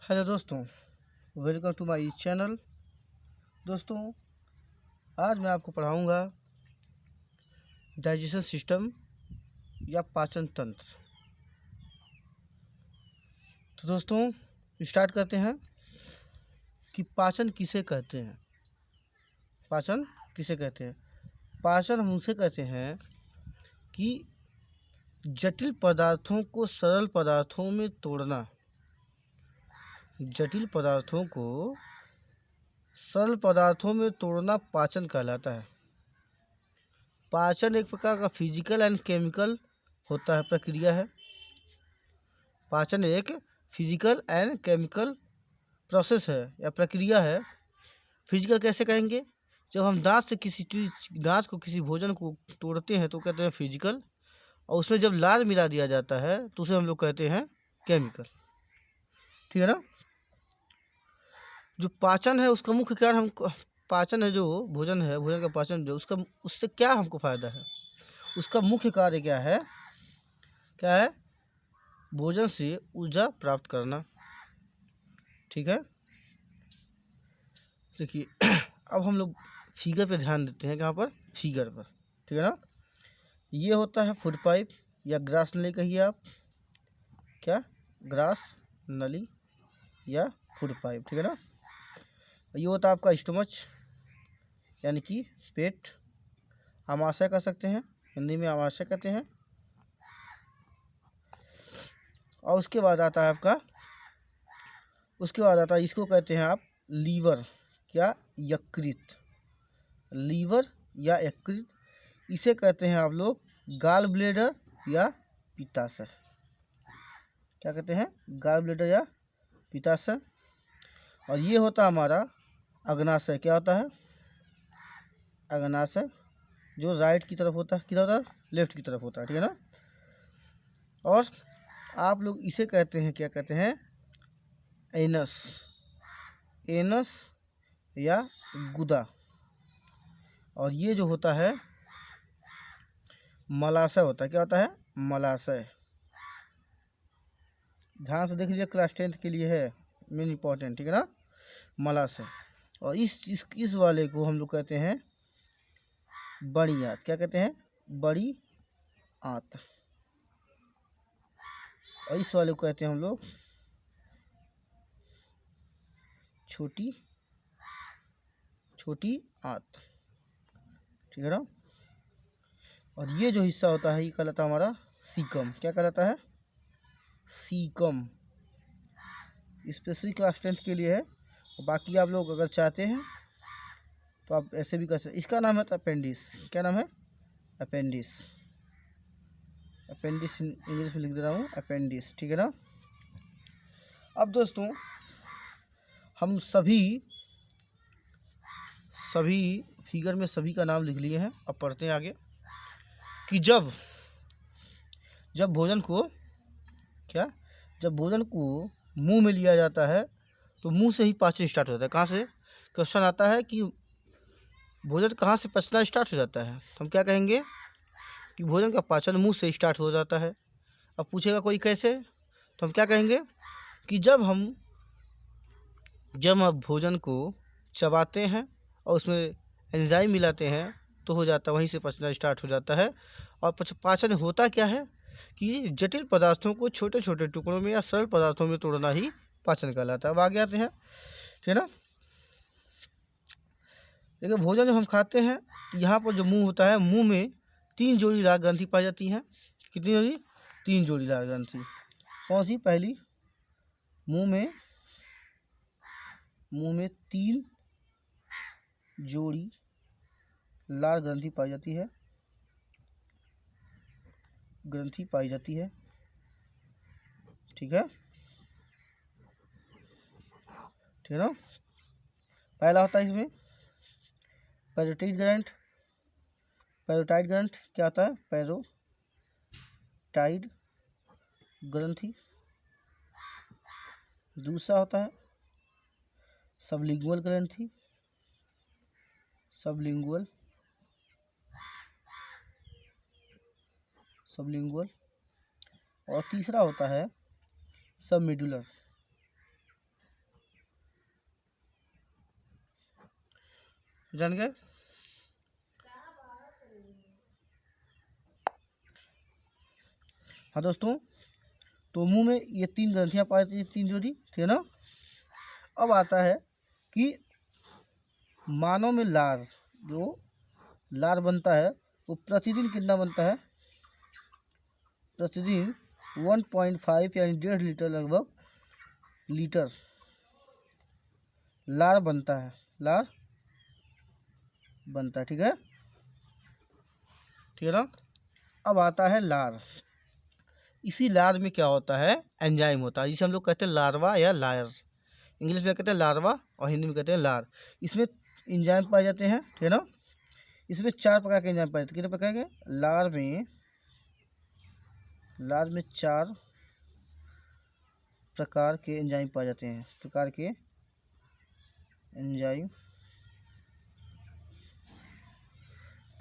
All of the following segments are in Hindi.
हेलो दोस्तों, वेलकम टू माय चैनल। दोस्तों, आज मैं आपको पढ़ाऊंगा डाइजेशन सिस्टम या पाचन तंत्र। तो दोस्तों, स्टार्ट करते हैं कि पाचन किसे कहते हैं। पाचन किसे कहते हैं? पाचन हम उसे कहते हैं कि जटिल पदार्थों को सरल पदार्थों में तोड़ना। जटिल पदार्थों को सरल पदार्थों में तोड़ना पाचन कहलाता है। पाचन एक प्रकार का फिजिकल एंड केमिकल होता है, प्रक्रिया है। पाचन एक फिजिकल एंड केमिकल प्रोसेस है या प्रक्रिया है। फिजिकल कैसे कहेंगे? जब हम दांत को किसी भोजन को तोड़ते हैं तो कहते हैं फिजिकल, और उसमें जब लार मिला दिया जाता है तो उसे हम लोग कहते हैं केमिकल। ठीक है ना? जो पाचन है उसका मुख्य कार्य पाचन है, जो भोजन है, भोजन का पाचन जो उससे क्या हमको फायदा है? उसका मुख्य कार्य क्या है? भोजन से ऊर्जा प्राप्त करना। ठीक है, देखिए अब हम लोग फिगर पे ध्यान देते हैं। कहाँ पर? फिगर पर। ठीक है ना? ये होता है फूड पाइप या ग्रास नली, कहिए आप। क्या? ग्रास नली या फूड पाइप। ठीक है ना? ये होता है आपका स्टमच यानी कि पेट, आमाशय कह सकते हैं, हिंदी में आमाशय कहते हैं। और उसके बाद आता है इसको कहते हैं आप लीवर। क्या? यकृत। लीवर या यकृत, इसे कहते हैं आप लोग गाल ब्लेडर या पित्ताशय। क्या कहते हैं? गाल ब्लेडर या पित्ताशय। और ये होता है हमारा अग्नाशय। क्या होता है? अग्नाशय, जो राइट की तरफ होता है। किधर होता है? लेफ्ट की तरफ होता है। ठीक है ना? और आप लोग इसे कहते हैं, क्या कहते हैं? एनस। एनस या गुदा। और ये जो होता है मलाशय होता है। क्या होता है? मलाशय। ध्यान से देख लीजिए, क्लास 10th के लिए है, मेन इंपॉर्टेंट। ठीक है ना? मलाशय। और इस वाले को हम लोग कहते हैं बड़ी आंत। क्या कहते हैं? बड़ी आंत। और इस वाले को कहते हैं हम लोग छोटी आंत। ठीक है ना? और ये जो हिस्सा होता है ये कहलाता है हमारा सीकम। क्या कहलाता है? सीकम। स्पेशली क्लास 10th के लिए है। और बाकी आप लोग अगर चाहते हैं तो आप ऐसे भी कर सकते। इसका नाम है अपेंडिस। क्या नाम है? अपेंडिस। अपेंडिस इंग्लिश में लिख दे रहा हूँ, अपेंडिस। ठीक है ना? अब दोस्तों, हम सभी फिगर में सभी का नाम लिख लिए हैं। अब पढ़ते हैं आगे कि जब भोजन को मुंह में लिया जाता है तो मुंह से ही पाचन स्टार्ट होता है। कहाँ से? क्वेश्चन आता है कि भोजन कहाँ से पचना स्टार्ट हो जाता है, तो हम क्या कहेंगे कि भोजन का पाचन मुंह से स्टार्ट हो जाता है। अब पूछेगा कोई कैसे, तो हम क्या कहेंगे कि जब हम भोजन को चबाते हैं और उसमें एंजाइम मिलाते हैं तो हो जाता है, वहीं से पचना स्टार्ट हो जाता है। और पाचन होता क्या है कि जटिल पदार्थों को छोटे छोटे टुकड़ों में या सरल पदार्थों में तोड़ना ही पाचन कहलाता है। अब आगे आते हैं। ठीक है ना? देखिए, भोजन जब हम खाते हैं तो यहाँ पर जो मुंह होता है, मुंह में 3 जोड़ीदार ग्रंथि पाई जाती हैं। कितनी जोड़ी? 3 जोड़ीदार ग्रंथि। कौन सी? पहली, मुंह में 3 जोड़ी लाल ग्रंथि पाई जाती है। ठीक है? ठीक है ना? पहला होता है इसमें पैरोटाइड ग्रंथ। क्या होता है? पैरोटाइड ग्रंथि। दूसरा होता है सबलिंगुअल ग्रंथि। सबलिंगुअल। और तीसरा होता है सबमेडुलर। जान गए। हाँ दोस्तों, तो मुंह में ये 3 ग्रंथियाँ पाई जाती हैं, 3 जोड़ी, ठीक है ना। अब आता है कि मानव में लार, जो लार बनता है वो प्रतिदिन कितना बनता है, प्रतिदिन 1.5 यानी 1.5 लीटर लगभग लीटर लार बनता है, लार बनता है, ठीक है, ठीक है ना। अब आता है लार। इसी लार में क्या होता है, एंजाइम होता है, जिसे हम लोग कहते हैं लार्वा या लायर। इंग्लिश में कहते हैं लार्वा और हिंदी में कहते हैं लार। इसमें एंजाइम पाए जाते हैं, ठीक है ना। इसमें 4 प्रकार के एंजाइम पाए जाते हैं। कितने प्रकार के, लार में 4 प्रकार के एंजाइम पाए जाते हैं, प्रकार के एंजाइम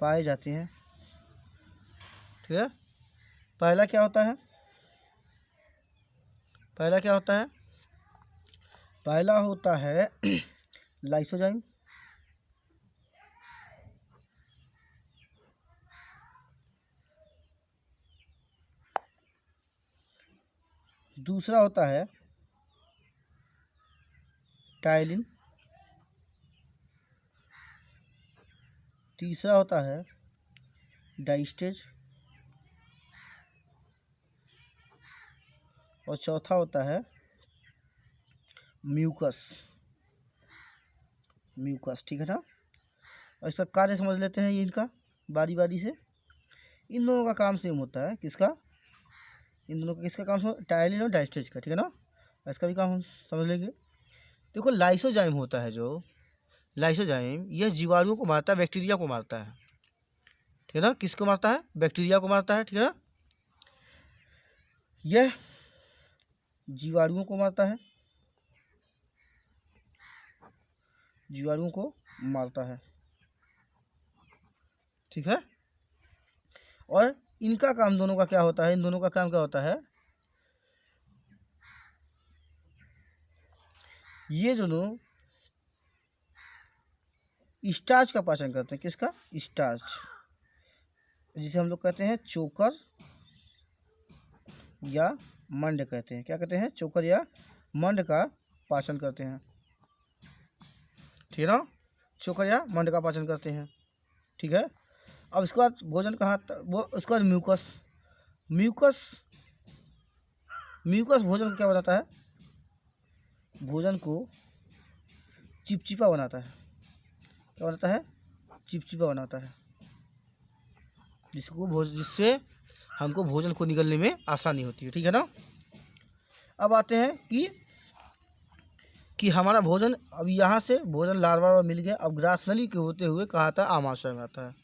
पाए जाते हैं, ठीक है। पहला क्या होता है, पहला क्या होता है, पहला होता है लाइसोजाइम। दूसरा होता है टाइलिन। तीसरा होता है डाइस्टेज। और चौथा होता है म्यूकस, म्यूकस, ठीक है ना। और इसका कार्य समझ लेते हैं, ये इनका बारी बारी से। इन दोनों का काम सेम होता है, किसका, इन दोनों का किसका काम, टाइलिन और डाइस्टेज का, ठीक है ना। इसका भी काम हम समझ लेंगे। देखो लाइसोजाइम होता है, जो लाइसोजाइम यह जीवाणुओं को मारता है, बैक्टीरिया को मारता है, ठीक है ना। किसको मारता है, बैक्टीरिया को मारता है, ठीक है ना। यह जीवाणुओं को मारता है, जीवाणुओं को मारता है, ठीक है। और इनका काम दोनों का क्या होता है, इन दोनों का काम क्या होता है, ये दोनों स्टार्च का पाचन करते हैं। किसका, स्टार्च, जिसे हम लोग कहते हैं चोकर या मंड कहते हैं। क्या कहते हैं, चोकर या मंड का पाचन करते हैं, ठीक है ना। चोकर या मंड का पाचन करते हैं, ठीक है। अब इसके बाद भोजन कहाँ, वो उसके बाद म्यूकस। म्यूकस, म्यूकस भोजन को क्या बनाता है, भोजन को चिपचिपा बनाता है। क्या बनाता है, चिपचिपा बनाता है, जिससे हमको भोजन को निगलने में आसानी होती है, ठीक है ना। अब आते हैं कि हमारा भोजन, अब यहाँ से भोजन लार्वा मिल गया। अब ग्रासनली के होते हुए कहाँ आता है, आमाशय में आता है।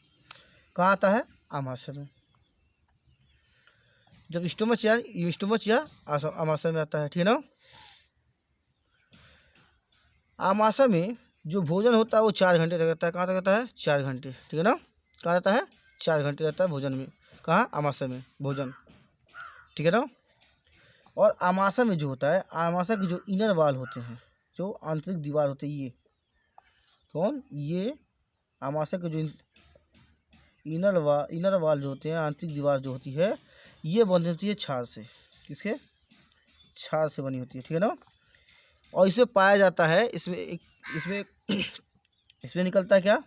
कहाँ आता है, आमाशय में। जब स्टोमच या आमाशय में आता है, ठीक है ना। आमाशय में जो भोजन होता है वो 4 घंटे तक रहता है। कहाँ तक रहता है, 4 घंटे, ठीक है ना। कहाँ रहता है, 4 घंटे रहता है भोजन में। कहाँ, आमाशय में भोजन, ठीक है ना। और आमाशय में जो होता है, आमाशय के जो इनर वाल होते हैं, जो आंतरिक दीवार होते हैं, ये कौन, ये आमाशय के जो इनर वाल जो होते हैं, आंतरिक दीवार जो होती है, ये बनी होती है क्षार से। किसके, क्षार से बनी होती है, ठीक है ना। और इसमें पाया जाता है, इसमें निकलता है क्या,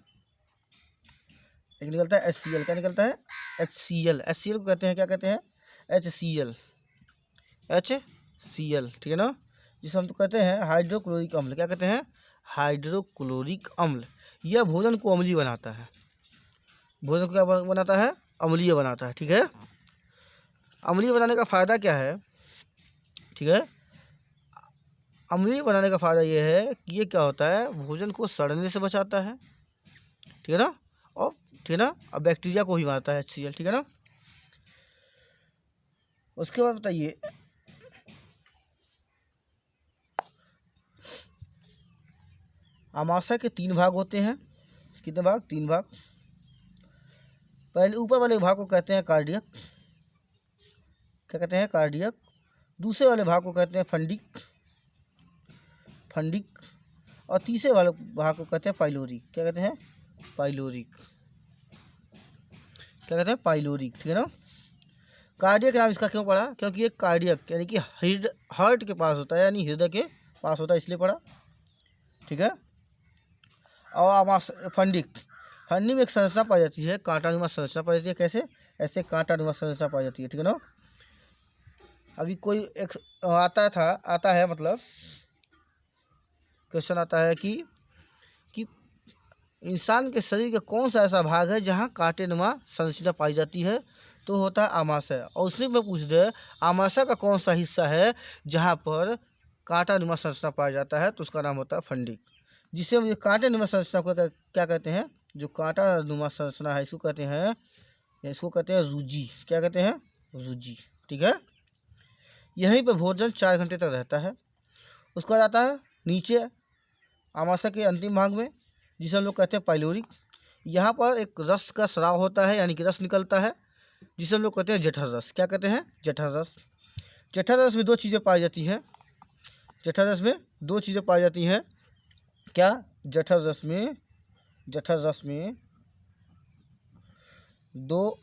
एक निकलता है HCl। क्या निकलता है, HCl। HCl को कहते हैं, क्या कहते हैं, HCl, ठीक है ना। जिसे हम तो कहते हैं हाइड्रोक्लोरिक अम्ल। क्या कहते हैं, हाइड्रोक्लोरिक अम्ल। यह भोजन को अम्लीय बनाता है, भोजन को क्या बनाता है, अम्लीय बनाता है, ठीक है। अम्लीय बनाने का फ़ायदा क्या है, ठीक है। अम्लीय बनाने का फ़ायदा ये है कि ये क्या होता है, भोजन को सड़ने से बचाता है, ठीक है ना। और ठीक है ना, अब बैक्टीरिया को भी मारता है HCl, ठीक है ना। उसके बाद बताइए, आमाशय के 3 भाग होते हैं। कितने भाग, 3 भाग। पहले ऊपर वाले भाग को कहते हैं कार्डियक। क्या कहते हैं, कार्डियक। दूसरे वाले भाग को कहते हैं फंडिक। और तीसरे वाले भाग को कहते हैं पाइलोरी। क्या कहते हैं, पाइलोरिक, क्या कहते हैं, पाइलोरिक, ठीक है ना। कार्डियक नाम इसका क्यों पड़ा, क्योंकि ये कार्डियक यानी कि हार्ट के पास होता है, यानी हृदय के पास होता है, इसलिए पड़ा, ठीक है। और फंडिक, फंडिक में एक संरचना पाई जाती है, कांटानुमा संरचना पाई जाती है। कैसे, ऐसे कांटानुमा संरचना पाई जाती है, ठीक है ना। अभी कोई एक आता है मतलब क्वेश्चन आता है कि इंसान के शरीर का कौन सा ऐसा भाग है जहाँ कांटेनुमा संरचना पाई जाती है, तो होता है आमाशय। और उसमें मैं पूछ दे आमाशय का कौन सा हिस्सा है जहाँ पर कांटानुमा संरचना पाया जाता है, तो उसका नाम होता है फंडिक। जिसे हम कांटानुमा संरचना को क्या कहते हैं, जो कांटानुमा संरचना है इसको कहते हैं रुजी, क्या कहते हैं, रुजी, ठीक है। यहीं पर भोजन 4 घंटे तक रहता है। उसके बाद आता है नीचे आमाशय के अंतिम भाग में, जिसे हम लोग कहते हैं पाइलोरिक। यहाँ पर एक रस का स्राव होता है, यानी कि रस निकलता है, जिसे हम लोग कहते हैं जठर रस, क्या कहते हैं, जठर रस। जठर रस में 2 चीज़ें पाई जाती हैं, जठर रस में 2 चीज़ें पाई जाती हैं। क्या, जठर रस में 2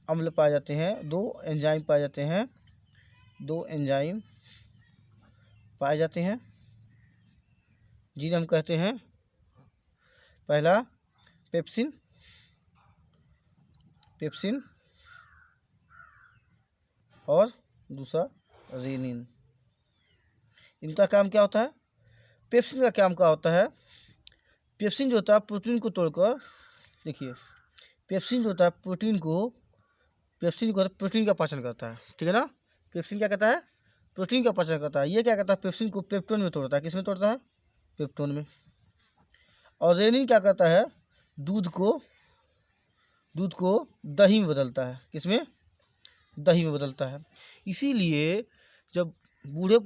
अम्ल पाए जाते हैं, 2 एंजाइम पाए जाते हैं, 2 एंजाइम पाए जाते हैं, जिन्हें हम कहते हैं पहला पेप्सिन और दूसरा रेनिन। इनका काम क्या होता है, पेप्सिन का काम क्या होता है, पेप्सिन जो होता है प्रोटीन को तोड़कर, देखिए पेप्सिन जो होता है प्रोटीन का पाचन करता है, ठीक है ना। पेप्सिन क्या करता है, प्रोटीन का पाचन करता है। ये क्या करता है, पेप्सिन को पेप्टोन में तोड़ता है। किस में तोड़ता है, पेप्टोन में। और रेनिन क्या करता है, दूध को दही में बदलता है। किसमें, दही में बदलता है। इसीलिए जब बूढ़े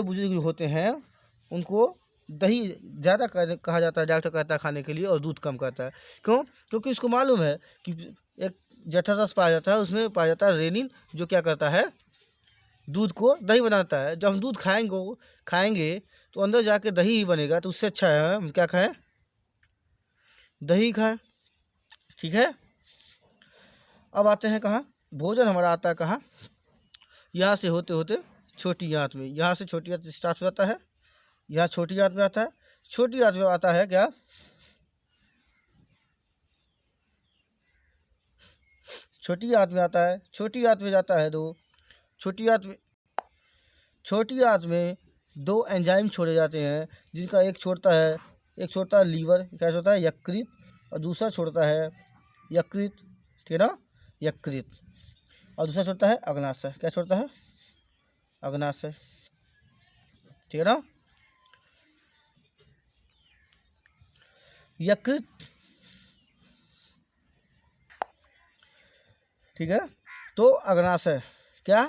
बुजुर्ग होते हैं उनको दही ज़्यादा कहा जाता है, डॉक्टर कहता है खाने के लिए, और दूध कम कहता है। क्यों, क्योंकि उसको मालूम है कि एक जठर रस पाया जाता है, उसमें पाया जाता है रेनिन, जो क्या करता है, दूध को दही बनाता है। जब हम दूध खाएंगे तो अंदर जाके दही ही बनेगा, तो उससे अच्छा है हम क्या खाएं, दही खाएं, ठीक है। अब आते हैं कहाँ, भोजन हमारा आता है कहाँ, यहाँ से होते होते छोटी आंत में, यहाँ से छोटी आंत स्टार्ट हो जाता है, यहाँ छोटी आंत में आता है। छोटी आंत में आता है क्या, छोटी आंत में आता है, छोटी आंत में जाता है 2, छोटी आंत में 2 एंजाइम छोड़े जाते हैं, जिनका एक छोड़ता है लीवर, क्या छोड़ता है, यकृत, और दूसरा छोड़ता है यकृत, ठीक है ना, यकृत, और दूसरा छोड़ता है अग्नाशय, क्या छोड़ता है, अग्नाशय, ठीक है ना। यकृत, ठीक है, तो अग्नाशय क्या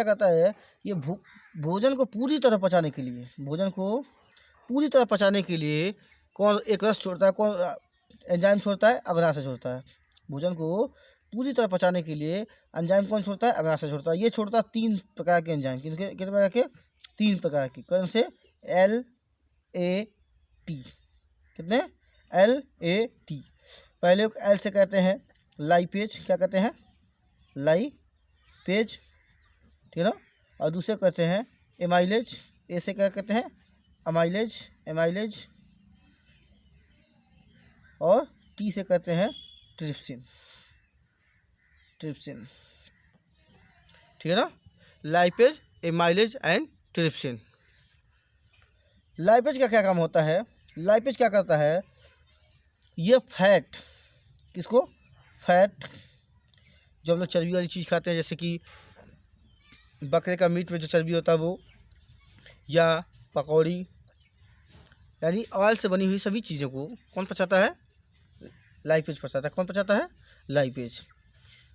करता है, ये भोजन को पूरी तरह पचाने के लिए कौन एक रस छोड़ता है, कौन एंजाइम छोड़ता है, अग्नाशय छोड़ता है। भोजन को पूरी तरह पचाने के लिए एंजाइम कौन छोड़ता है, अग्नाशय छोड़ता है। ये छोड़ता है 3 प्रकार के एंजाइम, कितने प्रकार के, 3 प्रकार के, कौन से, LAT, कितने, LAT। पहले एल से कहते हैं लाइपेज, क्या कहते हैं, लाइपेज, ठीक है ना। और दूसरे कहते हैं एमाइलेज, ए से क्या कहते हैं, एमाइलेज, और टी से कहते हैं ट्रिप्सिन, ठीक है ना। Lipase, amylase and trypsin. Lipase का क्या काम होता है, लाइपेज क्या करता है, ये फैट, किसको, फैट, जब हम लोग चर्बी वाली चीज़ खाते हैं, जैसे कि बकरे का मीट में जो चर्बी होता है वो, या पकौड़ी, यानी ऑयल से बनी हुई सभी चीज़ों को कौन पचाता है, लाइपेज पचाता है। कौन पचाता है, लाइपेज।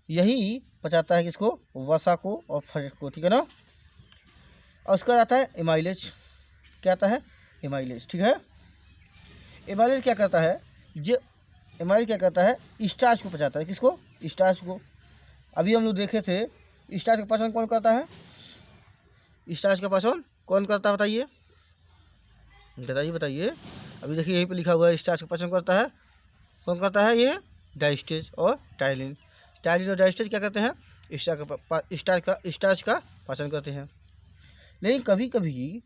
यही पचाता है किसको, वसा को और फैट को, ठीक है ना। और उसका आता है एमाइलेज, क्या आता है, एमाइलेज, ठीक है। एमाइलेज क्या करता है, स्टार्च को पचाता है। किसको, स्टार्च को। अभी हम लोग देखे थे स्टार्च का पाचन कौन करता है, स्टार्च का पाचन कौन करता है, बताइए। अभी देखिए यहीं पे लिखा हुआ है स्टार्च का पाचन करता है, कौन करता है? ये डाइस्टेज और टाइलिन। टाइलिन और डाइस्टेज क्या करते हैं? स्टार्च का पाचन करते हैं। लेकिन कभी कभी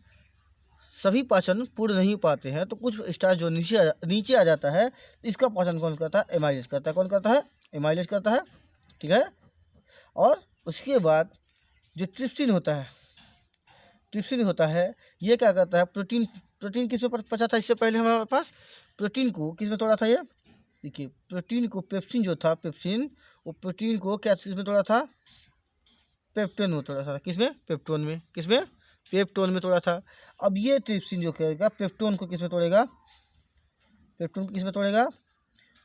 सभी पाचन पूर्ण नहीं हो पाते हैं, तो कुछ स्टार्च जो नीचे आ जाता है, इसका पाचन कौन करता है? एमाइलेज करता है। कौन करता है? एमाइलेज करता है, ठीक है। और उसके बाद जो ट्रिप्सिन होता है, ये क्या करता है? प्रोटीन किस में पचा था इससे पहले हमारे पास? प्रोटीन को किस में तोड़ा था? ये देखिए, प्रोटीन को पेप्सिन जो था, पेप्सिन, वो प्रोटीन को क्या किस में तोड़ा था? पेप्टोन में तोड़ा था। किसमें? पेप्टोन में। किसमें? पेप्टोन में तोड़ा था। अब ये ट्रिप्सिन जो करेगा, पेप्टोन को किस में तोड़ेगा? पेप्टोन को किस में तोड़ेगा?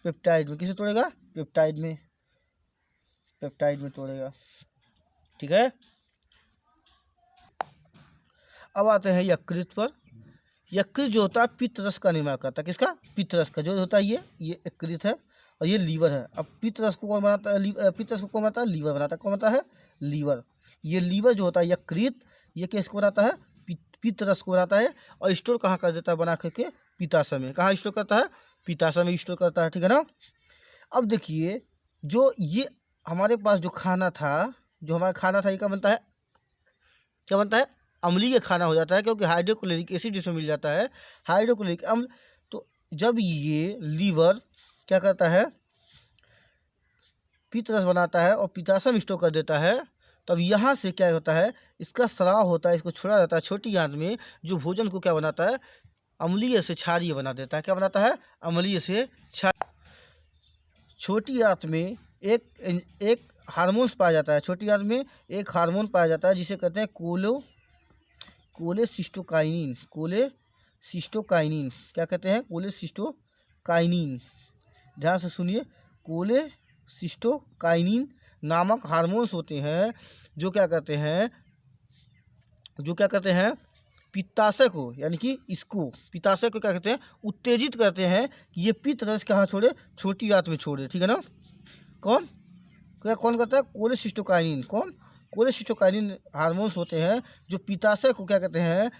पेप्टाइड में। किस में तोड़ेगा? पेप्टाइड में। पेप्टाइड में तोड़ेगा, ठीक है। अब आते हैं यकृत पर। यकृत जो होता है पित्त रस का निर्माण करता है। किसका? पित्त रस का जो होता है ये यकृत है, और ये लीवर है। अब पित्त रस को कौन बनाता है? पित्त रस को कौन बनाता है? लीवर बनाता है। कौन बनाता है? लीवर। ये लीवर जो होता है यकृत, ये किसको बनाता है? पित्त रस को बनाता है। और स्टोर कहाँ कर देता है? बना करके पित्ताशय में। कहाँ स्टोर करता है? पित्ताशय में स्टोर करता है, ठीक है ना। अब देखिए, जो ये हमारे पास जो खाना था, ये क्या बनता है? क्या बनता है? अम्लीय खाना हो जाता है, क्योंकि हाइड्रोक्लोरिक एसिड जिसमें मिल जाता है, हाइड्रोक्लोरिक अम्ल। तो जब ये लीवर क्या करता है? पित्त रस बनाता है और पित्ताशय में स्टोर कर देता है, तब यहाँ से क्या होता है? इसका स्राव होता है, इसको छोड़ा जाता है छोटी आंत में, जो भोजन को क्या बनाता है? अम्लीय से क्षारीय बना देता है। क्या बनाता है? अम्लीय से क्षारीय। छोटी आंत में एक हार्मोन्स पाया जाता है। छोटी आंत में एक हार्मोन पाया जाता है जिसे कहते हैं कोलेसिस्टोकाइनिन। कोलेसिस्टोकाइनिन क्या कहते हैं? कोलेसिस्टोकाइनिन। ध्यान से सुनिए, कोलेसिस्टोकाइनिन नामक हार्मोन्स होते हैं जो क्या करते हैं? पित्ताशय को, यानी कि इसको पित्ताशय को क्या कहते हैं? उत्तेजित करते हैं कि ये पित्त रस कहाँ छोड़े? छोटी आंत में छोड़े, ठीक है ना। कौन करता है? कोलेसिस्टोकाइनिन। कौन? कोलेसिस्टोकाइनिन हार्मोन्स होते हैं जो पित्ताशय को क्या कहते हैं?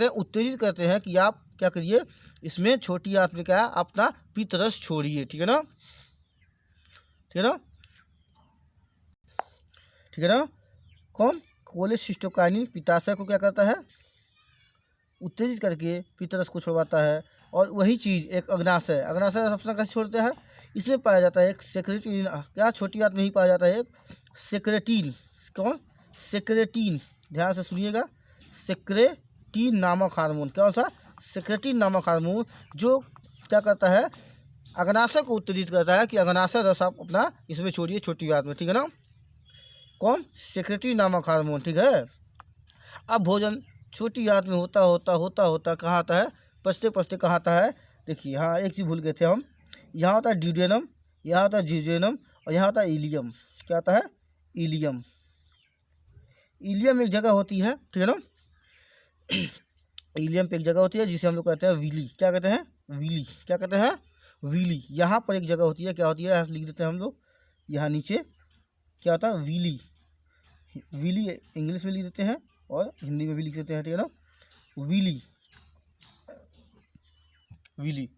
उत्तेजित करते हैं कि आप क्या करिए? इसमें छोटी आंत में क्या है? अपना पित्त रस छोड़िए, ठीक है ना। कौन? कोलेसिस्टोकाइनिन पित्ताशय को क्या करता है? उत्तेजित करके पित्त रस को छुड़वाता है। और वही चीज़ एक अग्नाशय सबसे कैसे छोड़ते हैं? इसमें पाया जाता है एक सेक्रेटिन। क्या? छोटी आंत में ही पाया जाता है एक सेक्रेटिन। कौन? सेक्रेटिन। ध्यान से सुनिएगा, सेक्रेटिन नामक हार्मोन। कौन सा? सेक्रेटिन नामक हार्मोन, जो क्या करता है? अग्नाशय को उत्तेजित करता है कि अग्नाशय रस आप अपना इसमें छोड़िए छोटी आंत में, ठीक है ना। कौन? सेक्रेटिन नामक हार्मोन, ठीक है। अब भोजन छोटी आंत में होता कहाँ आता है? पचते कहाँ आता है? देखिए, हाँ एक चीज़ भूल गए थे हम। यहाँ होता है ड्यूडेनम, यहाँ होता है जिजेनम, और यहाँ होता है इलियम। क्या आता है? इलियम। इलियम एक जगह होती है, ठीक है ना। इलियम पे एक जगह होती है जिसे हम लोग कहते हैं विली। क्या कहते हैं? विली। क्या कहते हैं? विली। यहाँ पर एक जगह होती है, क्या होती है? यहाँ लिख देते हैं हम लोग, यहाँ नीचे क्या होता है? विली। विली इंग्लिश में लिख देते हैं और हिंदी में भी लिख देते हैं, ठीक है ना। विली।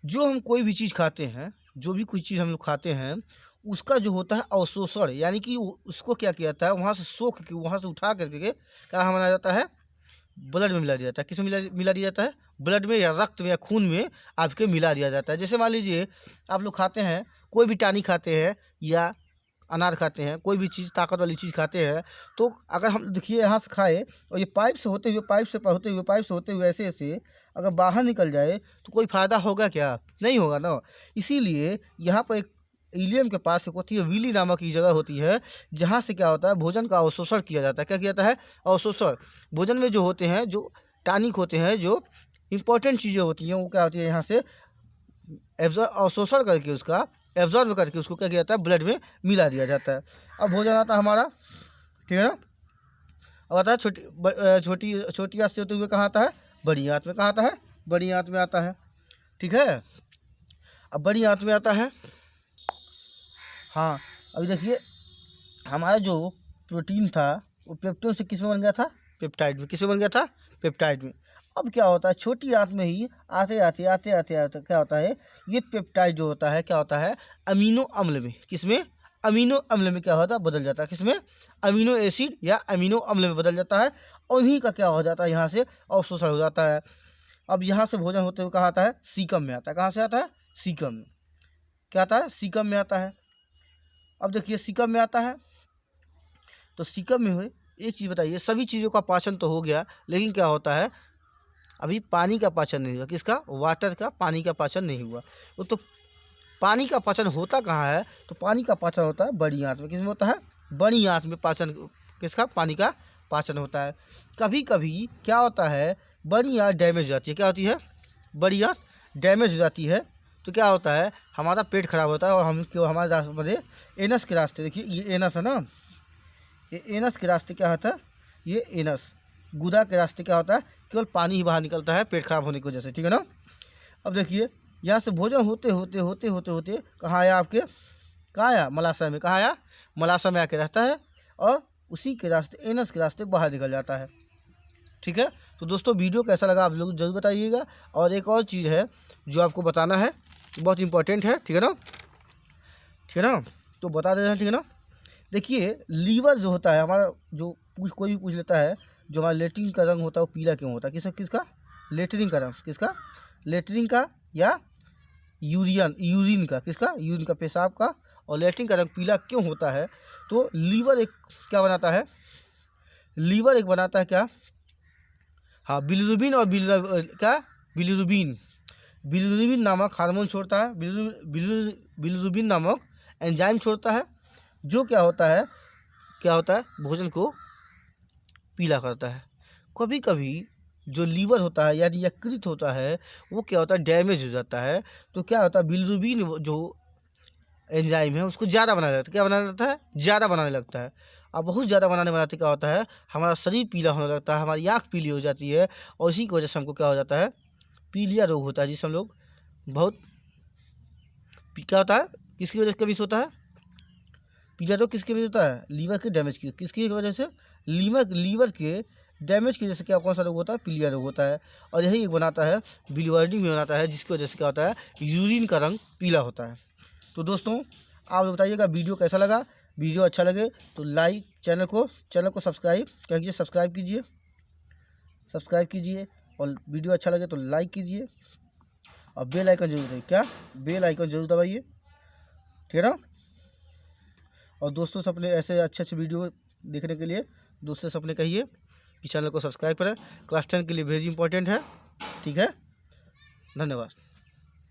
जो हम कोई भी चीज़ खाते हैं, जो भी कोई चीज़ हम लोग खाते हैं, उसका जो होता है अवशोषण, यानी कि उसको क्या किया जाता है? वहाँ से सोख के, वहाँ से उठा करके क्या बनाया जाता है? ब्लड में मिला दिया जाता है। किस में मिला दिया जाता है? ब्लड में या रक्त में या खून में आपके मिला दिया जाता है। जैसे मान लीजिए आप लोग खाते हैं, कोई भी टानी खाते हैं या अनार खाते हैं, कोई भी चीज़ ताकत वाली चीज़ खाते हैं, तो अगर हम देखिए यहाँ से खाए और ये पाइप से होते हुए ऐसे अगर बाहर निकल जाए तो कोई फ़ायदा होगा क्या? नहीं होगा ना। इसीलिए यहाँ पर एक इलियम के पास एक होती है विली नामक की जगह होती है, जहाँ से क्या होता है? भोजन का अवशोषण किया जाता है। क्या किया जाता है? अवशोषण। भोजन में जो होते हैं, जो टानिक होते हैं, जो इम्पोर्टेंट चीज़ें होती हैं, वो क्या होती है? यहाँ से अवशोषण करके उसका एब्जॉर्ब करके उसको क्या किया जाता है? ब्लड में मिला दिया जाता है। अब भोजन आता है हमारा, ठीक है ना। अब आता है छोटी आंत से होते हुए कहाँ आता है? बड़ी आंत में। कहाँ आता है? बड़ी आंत में आता है, ठीक है। अब बड़ी आंत में आता है, हाँ। अभी देखिए, हमारा जो प्रोटीन था वो पेप्टोन से किस में बन गया था? पेप्टाइड में। किस में बन गया था? पेप्टाइड में। अब क्या होता है, छोटी आंत में ही आते आते क्या होता है, ये पेप्टाइड जो होता है क्या होता है, अमीनो अम्ल में, किसमें, अमीनो अम्ल में क्या होता है, बदल जाता है, किसमें, अमीनो एसिड या अमीनो अम्ल में बदल जाता है। और उन्हीं का क्या हो जाता है, यहाँ से अवशोषण हो जाता है। अब यहाँ से भोजन होते हुए कहाँ आता है, सीकम में आता है। कहाँ से आता है, सीकम में। क्या आता है, सीकम में आता है। अब देखिए सीकम में आता है, तो सीकम में हुए, एक चीज़ बताइए, सभी चीज़ों का पाचन तो हो गया, लेकिन क्या होता है, अभी पानी का पाचन नहीं हुआ। किसका, वाटर का, पानी का पाचन नहीं हुआ। वो तो पानी का पाचन होता कहाँ है, तो पानी का पाचन होता है बड़ी आंत में। किसमें होता है, बड़ी आंत में पाचन, किसका, पानी का पाचन होता है। कभी कभी क्या होता है, बड़ी आंत डैमेज हो जाती है। क्या होती है, बड़ी आंत डैमेज हो जाती है, तो क्या होता है, हमारा पेट खराब होता है और हम क्यों, हमारे रास्ते, एनस के रास्ते, देखिए ये एनस है ना, ये एनस के रास्ते क्या होता है, ये एनस गुदा के रास्ते क्या होता है, केवल पानी ही बाहर निकलता है पेट खराब होने की वजह से, ठीक है ना। अब देखिए यहाँ से भोजन होते होते होते होते होते कहाँ आया, आपके कहाँ आया, मलाशय में। कहाँ आया, मलाशय में आके रहता है और उसी के रास्ते, एनस के रास्ते बाहर निकल जाता है। ठीक है, तो दोस्तों वीडियो कैसा लगा आप लोग जरूर बताइएगा। और एक और चीज़ है जो आपको बताना है, बहुत इंपॉर्टेंट है, ठीक है ना, ठीक है ना, तो बता दे रहे हैं, ठीक है ना। देखिए लीवर जो होता है हमारा, जो कोई भी पूछ लेता है, जो हमारा लेट्रिन का रंग होता है वो पीला क्यों होता है, किसका, लेट्रिन का रंग, किसका, लेट्रिन का या यूरिन का, किसका, यूरिन का, पेशाब का। और लेट्रिन का रंग पीला क्यों होता है, तो लीवर एक क्या बनाता है, लीवर एक बनाता है क्या, हाँ, बिलिरुबिन और क्या, बिलिरुबिन नामक हार्मोन छोड़ता है, बिलिरुबिन नामक एंजाइम छोड़ता है, जो क्या होता है, भोजन को पीला करता है। कभी कभी जो लीवर होता है यानी यकृत होता है, वो क्या होता है, डैमेज हो जाता है, तो क्या होता है, बिलिरुबिन जो एंजाइम है उसको ज़्यादा बनाने लगता है। क्या बनाने लगता है, ज़्यादा बनाने लगता है। अब बहुत ज़्यादा बनाते क्या होता है, हमारा शरीर पीला होने लगता है, हमारी आँख पीली हो जाती है, और इसी की वजह से हमको क्या हो जाता है, पीलिया रोग होता है, जिसे हम लोग बहुत, क्या होता है, किसकी वजह से कभी होता है, पीलिया रोग किसकी वजह से होता है, लीवर के डैमेज की, किसकी वजह से, लीवर के डैमेज की वजह से क्या, कौन सा रोग होता है, पीलिया रोग होता है। और यही एक बनाता है, बिलिवर्डिन में बनाता है, जिसकी वजह से क्या होता है, यूरिन का रंग पीला होता है। तो दोस्तों आप बताइएगा वीडियो कैसा लगा। वीडियो अच्छा लगे तो लाइक, चैनल को सब्सक्राइब कीजिए, सब्सक्राइब कीजिए, और वीडियो अच्छा लगे तो लाइक कीजिए, और बेल आइकन जरूर दबाइए, क्या, बेल आइकन जरूर दबाइए, ठीक है ना। और दोस्तों से अपने ऐसे अच्छे वीडियो देखने के लिए दोस्तों से अपने कहिए कि चैनल को सब्सक्राइब करें। क्लास 10 के लिए वेरी इंपॉर्टेंट है, ठीक है। धन्यवाद।